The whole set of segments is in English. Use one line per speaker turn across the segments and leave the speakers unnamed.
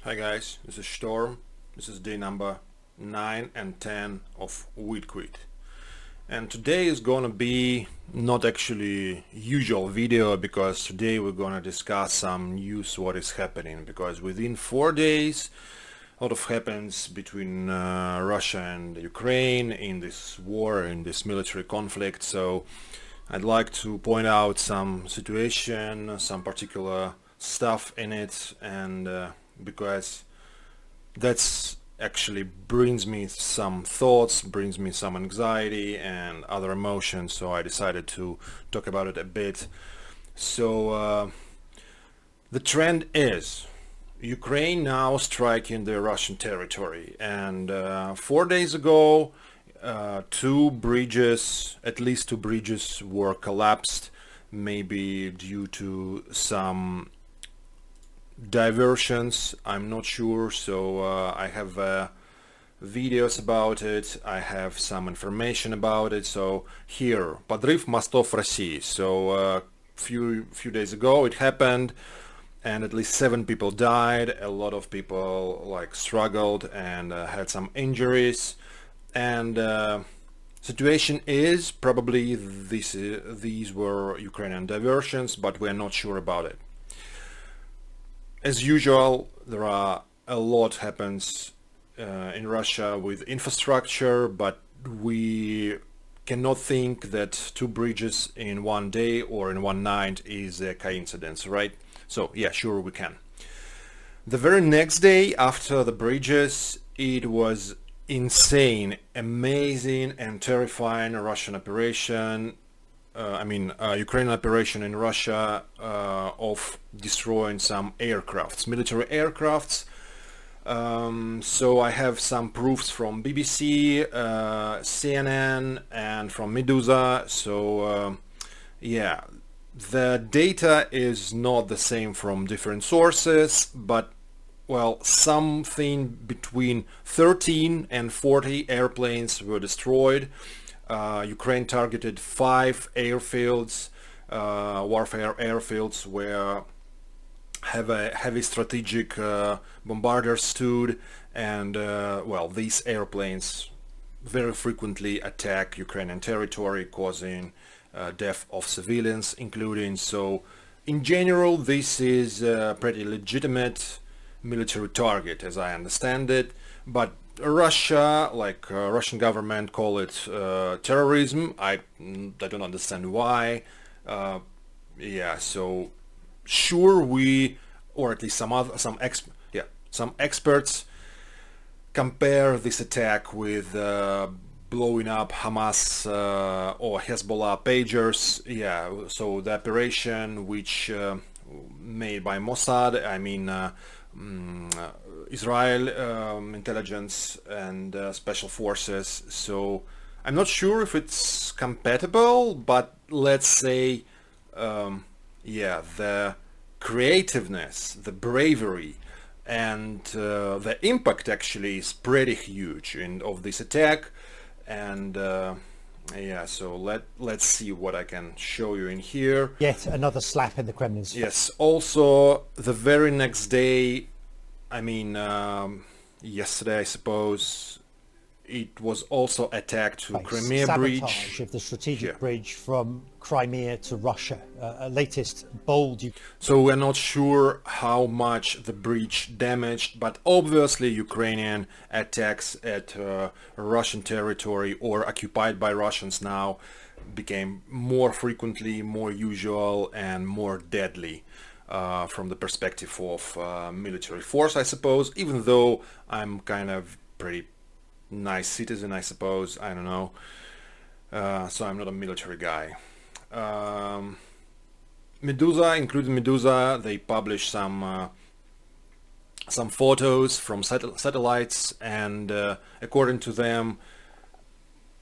Hi guys, this is Storm. This is day number 9 and 10 of Wheat Quit. And today is gonna be not actually usual video because today we're gonna discuss some news what is happening, because within 4 days a lot of happens between Russia and Ukraine in this war, in this military conflict. So I'd like to point out some situation, some particular stuff in it, and because that's actually brings me some thoughts, brings me some anxiety and other emotions, so I decided to talk about it a bit. So the trend is Ukraine now striking the Russian territory, and 4 days ago at least two bridges were collapsed, maybe due to some diversions, I'm not sure. So I have videos about it, I have some information about it. So here, подрыв мостов России. So few days ago it happened, and at least 7 people died. A lot of people like struggled and had some injuries. And situation is probably these were Ukrainian diversions, but we're not sure about it. As usual, there are a lot happens in Russia with infrastructure, but we cannot think that 2 bridges in one day or in one night is a coincidence, right? So yeah, sure we can. The very next day after the bridges, it was insane, amazing and terrifying Russian operation. Ukrainian operation in Russia of destroying some aircrafts, military aircrafts. So I have some proofs from BBC, CNN, and from Medusa. So yeah, the data is not the same from different sources, but well, something between 13 and 40 airplanes were destroyed. Ukraine targeted 5 airfields, warfare airfields, where heavy strategic bombarders stood, and well, these airplanes very frequently attack Ukrainian territory, causing death of civilians including. So in general, this is a pretty legitimate military target as I understand it, but Russia, Russian government, call it terrorism. I don't understand why. Yeah, so sure we, or at least some experts compare this attack with blowing up Hamas or Hezbollah pagers. Yeah, so the operation which made by Mossad, Israel intelligence and special forces. So I'm not sure if it's compatible, but let's say the creativeness, the bravery, and the impact actually is pretty huge of this attack. And yeah, so let's see what I can show you in here.
Yet another slap in the Kremlin's face.
Yes, also the very next day, yesterday I suppose, it was also attacked to Crimea
Sabotage
Bridge.
of the strategic bridge from Crimea to Russia. Latest bold.
So we're not sure how much the bridge damaged, but obviously Ukrainian attacks at Russian territory or occupied by Russians now became more frequently, more usual, and more deadly from the perspective of military force, I suppose, even though I'm kind of pretty nice citizen, I suppose. I don't know. So I'm not a military guy. Medusa, including Medusa, they published some photos from satellites, and according to them,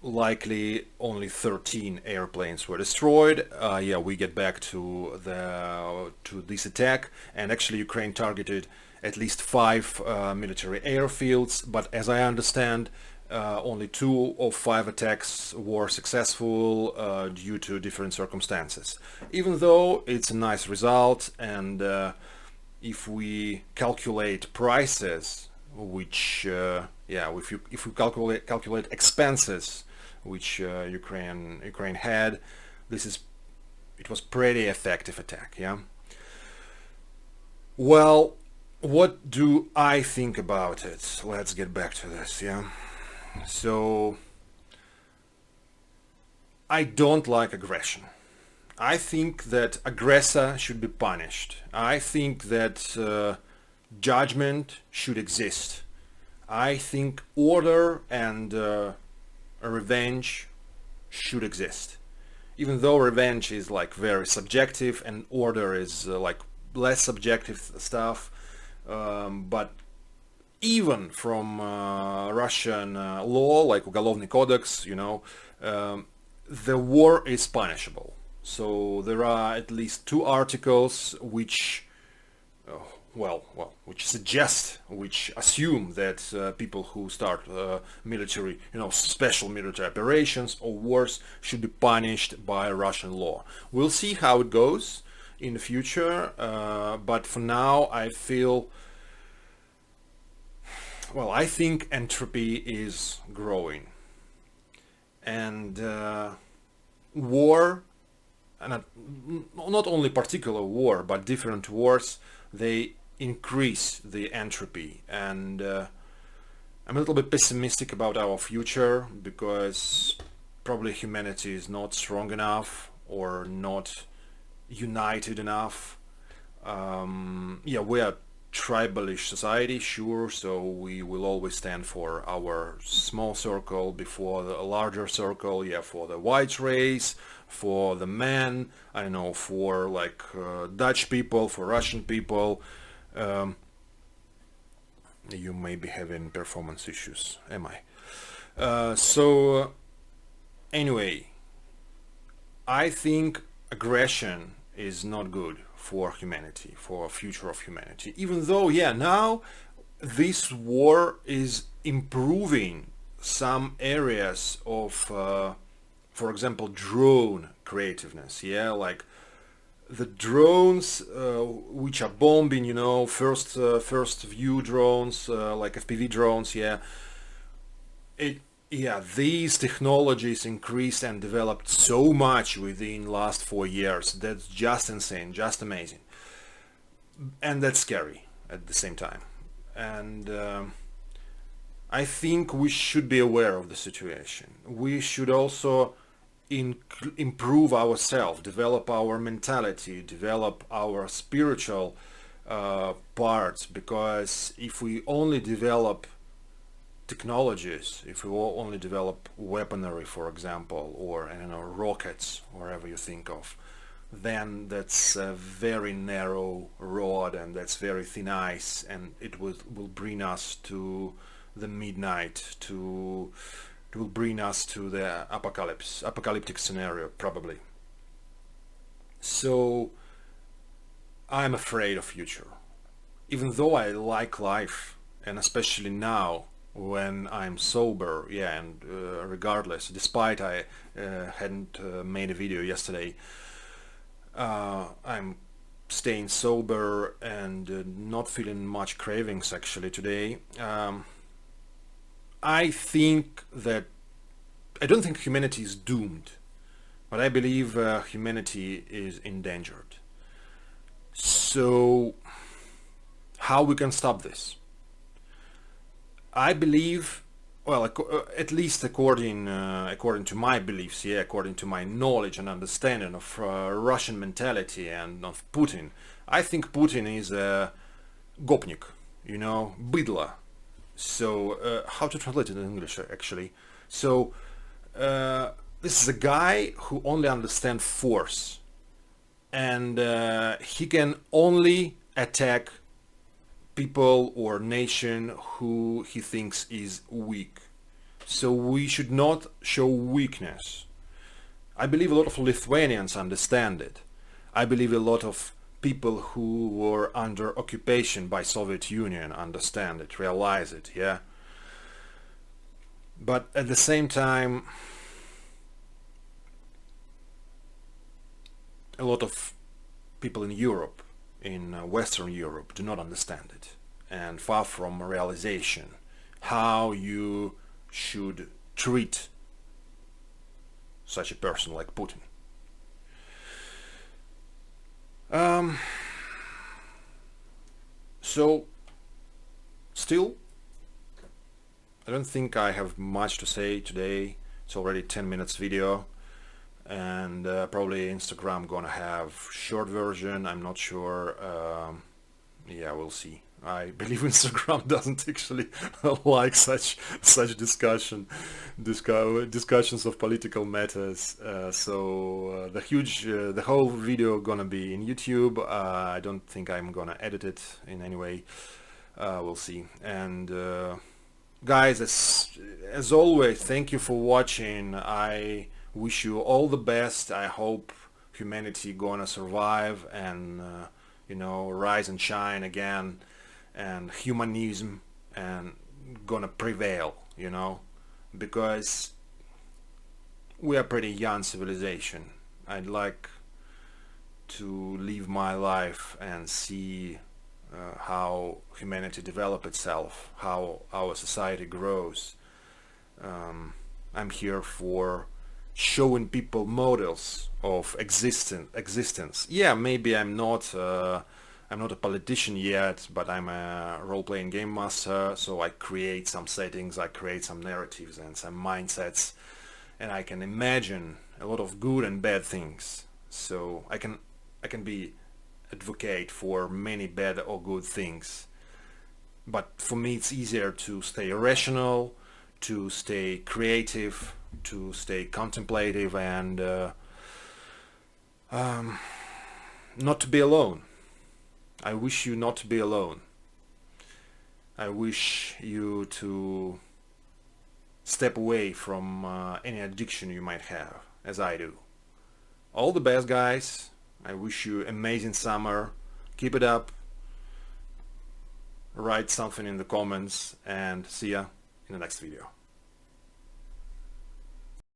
likely only 13 airplanes were destroyed. Yeah, we get back to this attack, and actually Ukraine targeted at least 5 military airfields, but as I understand, only 2 of 5 attacks were successful due to different circumstances. Even though it's a nice result, and if we calculate prices, which if we calculate expenses, which Ukraine had, it was pretty effective attack. Yeah. Well, what do I think about it? Let's get back to this. Yeah. So I don't like aggression. I think that aggressor should be punished. I think that judgment should exist. I think order and revenge should exist. Even though revenge is like very subjective and order is like less subjective stuff, but even from Russian law, like Уголовный Codex, the war is punishable. So there are at least 2 articles which, which assume that people who start military, special military operations or wars should be punished by Russian law. We'll see how it goes in the future, but for now I think entropy is growing. And war, and not only particular war, but different wars, they increase the entropy. And I'm a little bit pessimistic about our future because probably humanity is not strong enough or not united enough. We are tribalish society, sure, so we will always stand for our small circle before the larger circle, for the white race, for the men, I don't know, for like Dutch people, for Russian people. You may be having performance issues, am I? Anyway, I think aggression is not good for humanity, for future of humanity. Even though, now this war is improving some areas of, for example, drone creativeness. Like the drones which are bombing, first view drones, like FPV drones. These technologies increased and developed so much within last 4 years. That's just insane, just amazing. And that's scary at the same time. And I think we should be aware of the situation. We should also improve ourselves, develop our mentality, develop our spiritual parts, because if we only develop technologies, if we only develop weaponry, for example, or rockets, whatever you think of, then that's a very narrow road and that's very thin ice, and it will bring us to the midnight, it will bring us to the apocalyptic scenario, probably. So I'm afraid of future, even though I like life, and especially now when I'm sober, and regardless, despite I hadn't made a video yesterday, I'm staying sober and not feeling much cravings actually today. I don't think humanity is doomed, but I believe humanity is endangered. So how we can stop this? I believe, at least according to my beliefs, according to my knowledge and understanding of Russian mentality and of Putin, I think Putin is a gopnik, bydla. So how to translate it in English actually? So this is a guy who only understands force, and he can only attack people or nation who he thinks is weak. So we should not show weakness. I believe a lot of Lithuanians understand it. I believe a lot of people who were under occupation by Soviet Union understand it, realize it, But at the same time, a lot of people in Europe in Western Europe do not understand it, and far from realization how you should treat such a person like Putin. So still, I don't think I have much to say today. It's already 10 minutes video, and probably Instagram gonna have short version. I'm not sure. Yeah, we'll see. I believe Instagram doesn't actually like such discussions of political matters. So the whole video gonna be in YouTube. I don't think I'm gonna edit it in any way. We'll see. And guys, as always, thank you for watching. I wish you all the best. I hope humanity gonna survive and rise and shine again, and humanism and gonna prevail, because we are pretty young civilization. I'd like to live my life and see how humanity develop itself, how our society grows. I'm here for showing people models of existence. Yeah, maybe I'm not a politician yet, but I'm a role-playing game master, so I create some settings, I create some narratives and some mindsets, and I can imagine a lot of good and bad things. So I can be advocate for many bad or good things. But for me it's easier to stay rational, to stay creative, to stay contemplative, and not to be alone. I wish you not to be alone. I wish you to step away from any addiction you might have, as I do. All the best, guys. I wish you amazing summer. Keep it up. Write something in the comments, and see ya in the next video.